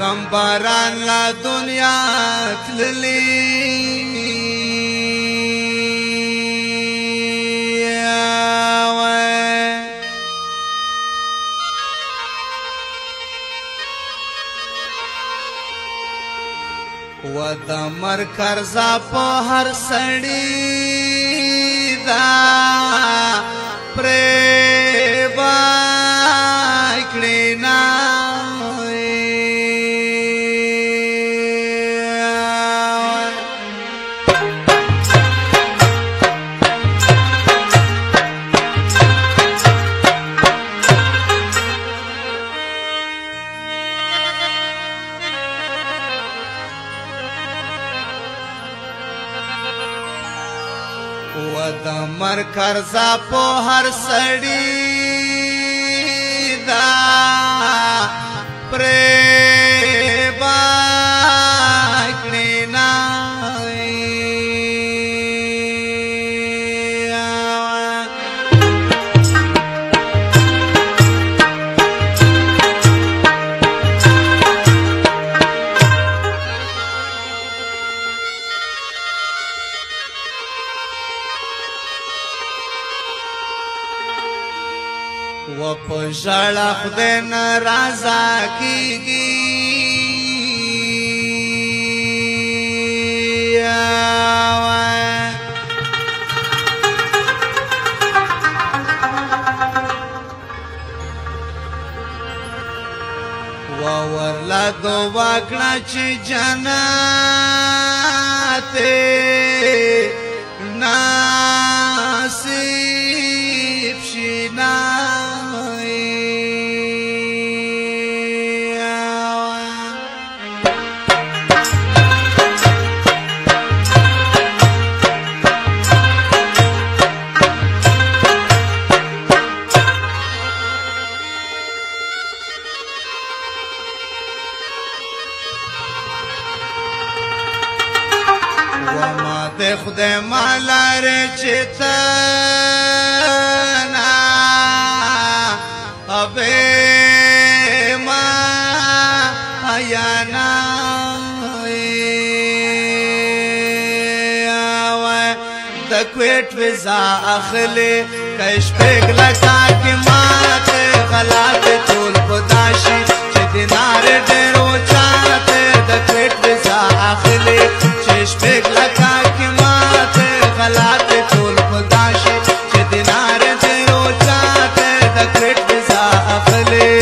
پیغمبران لا دنیا تللی و د مرکز په هر سړی دا پرېبا کړینا و د مرکز په هر سړی دا پرېبا کړینا و په ژړا خدای ناراضه کیږي و ورلا دعا کړه چې جنت نصیب شي وما د خدای مالار چتنا ابه ما حیانا د کوټ وزا اخلي کښ پګلا کا کی مات غلط ټول پداشي چې دینار ډېرو چاته د کوټ وزا اخلي چش پګلا کا کی مات غلط ټول پداشي چې دینار ډېرو چاته د کوټ وزا اخلي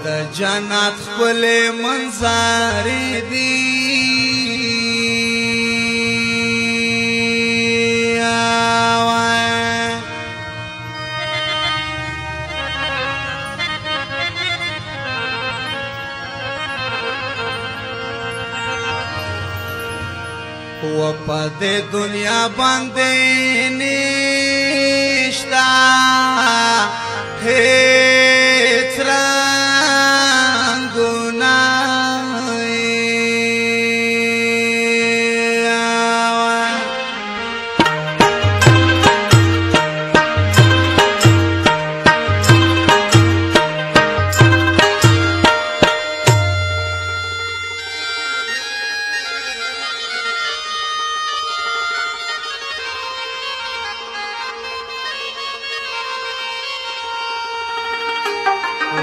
د جنت خپل منظر دی و په دې دنیا باندې نشتا هیڅ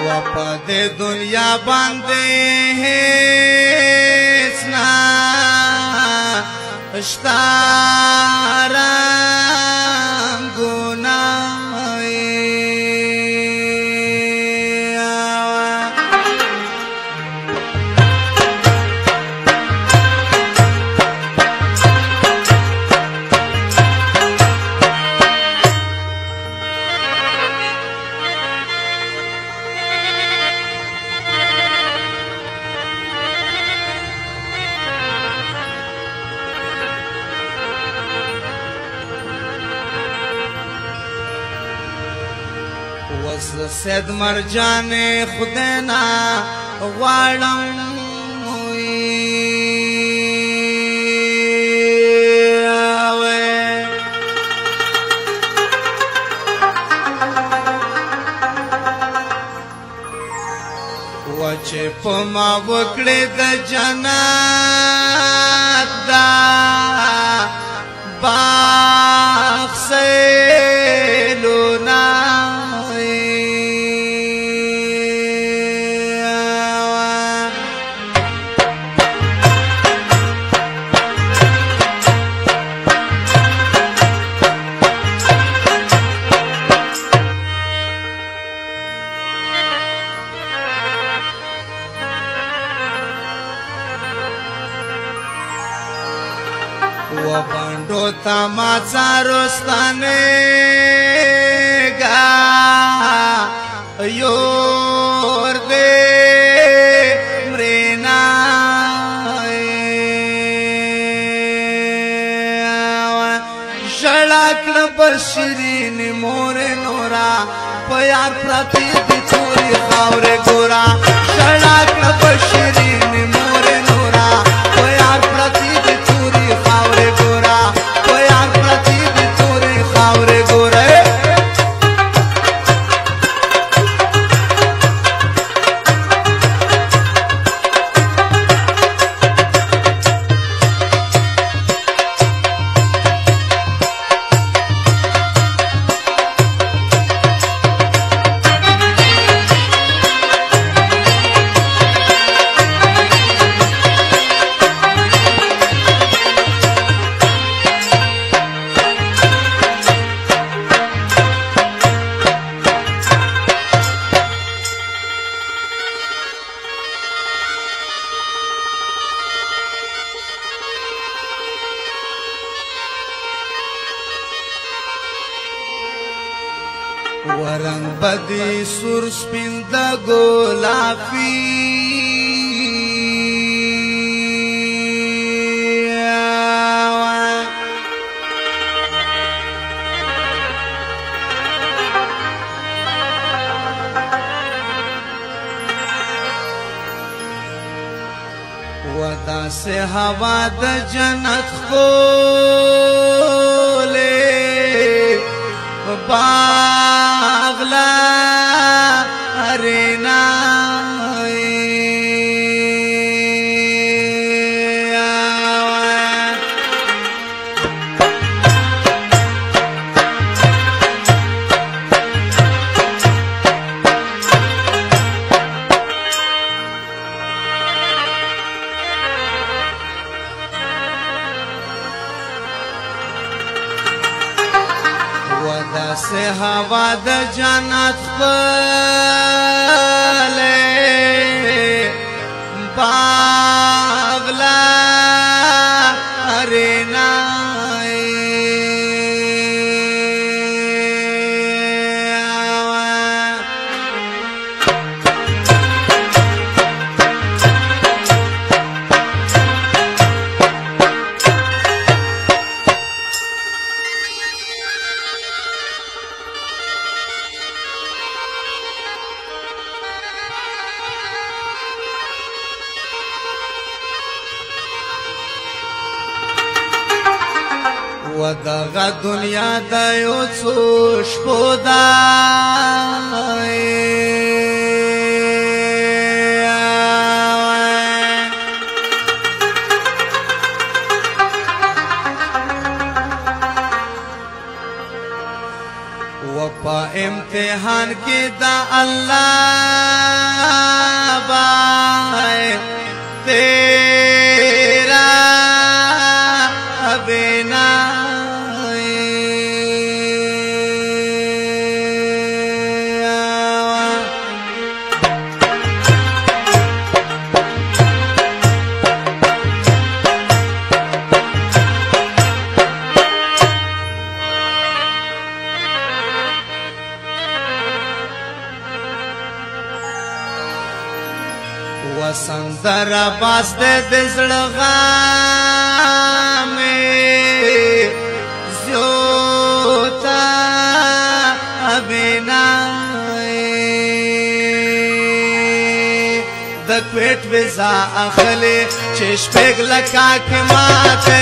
و په دې دنیا باندې هیڅ نشتا رنګونه سید مرجان خدینا غواړم وچه په ما وکړې د جنت دا باغ سیلونه و بندو تماچا رستانه گا یور دے مرینا شڑاکل بشرین مور نورا پیار پراتی دی توری خاور گورا شڑاکل بشرین مور نورا پیار پراتی دی توری خاور گورا پیار پراتی دی توری خاور گورا ورنگ بدی سور سپین دا گلافی ودا سے ہوا دا جنت خولے باغلا ارینا ودا سے ہوا د جنت خپلے باغلا ارینا ودغه دنیا د یو څو شپو دا و په امتحان کې دا الله بای تیرا بنا وسندر باس دے دزل غامے زیوتا ابنا د کویټ ویزا اخلي چې شپږ لکه کې ماته